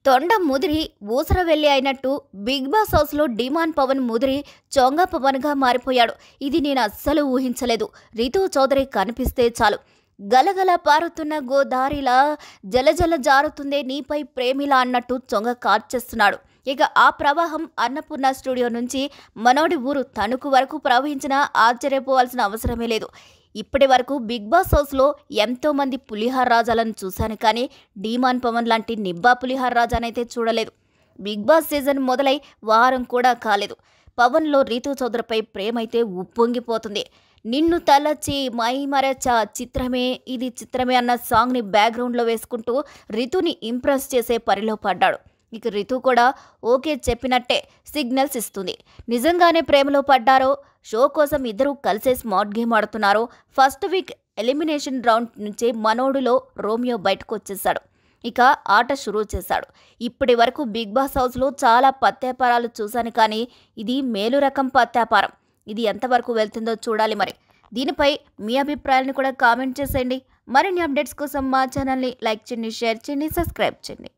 తొండ ముదిరి ఊసర వెళ్లి అయినట్టు బిగ్ బాస్ హౌస్లో డిమాండ్ పవన్ ముదిరి చొంగ పవన్గా మారిపోయాడు. ఇది నేను అస్సలు ఊహించలేదు. రితు చౌదరి కనిపిస్తే చాలు గలగల పారుతున్న గోదారిలా జలజల జారుతుందే నీపై ప్రేమిలా అన్నట్టు చొంగ కార్చేస్తున్నాడు. ఇక ఆ ప్రవాహం అన్నపూర్ణ స్టూడియో నుంచి మనోడి ఊరు తణుకు వరకు ప్రవహించినా ఆశ్చర్యపోవాల్సిన అవసరమే లేదు. ఇప్పటి వరకు బిగ్ బాస్ హౌస్లో ఎంతో మంది పులిహార రాజాలను చూశాను, కానీ డీమాన్ పవన్ లాంటి నిబ్బా పులిహార రాజానైతే చూడలేదు. బిగ్ బాస్ సీజన్ మొదలై వారం కూడా కాలేదు. పవన్లో రీతు చౌదరిపై ప్రేమైతే ఉప్పొంగిపోతుంది. నిన్ను తలచి మై మరచ చిత్రమే ఇది చిత్రమే అన్న సాంగ్ని బ్యాక్గ్రౌండ్లో వేసుకుంటూ రితుని ఇంప్రెస్ చేసే పనిలో పడ్డాడు. ఇక రితు కూడా ఓకే చెప్పినట్టే సిగ్నల్స్ ఇస్తుంది. నిజంగానే ప్రేమలో పడ్డారో, షో కోసం ఇద్దరూ కలిసే స్మార్ట్ గేమ్ ఆడుతున్నారో. ఫస్ట్ వీక్ ఎలిమినేషన్ రౌండ్ నుంచే మనోడులో రోమియో బయటకు వచ్చేశాడు. ఇక ఆట షురూ చేశాడు. ఇప్పటి వరకు బిగ్ బాస్ హౌస్లో చాలా పత్యాపారాలు చూశాను, కానీ ఇది మేలు రకం పత్యాపారం. ఇది ఎంతవరకు వెళ్తుందో చూడాలి. మరి దీనిపై మీ అభిప్రాయాలను కూడా కామెంట్ చేసేయండి. మరిన్ని అప్డేట్స్ కోసం మా ఛానల్ని లైక్ చేయండి, షేర్ చేయండి, సబ్స్క్రైబ్ చేయండి.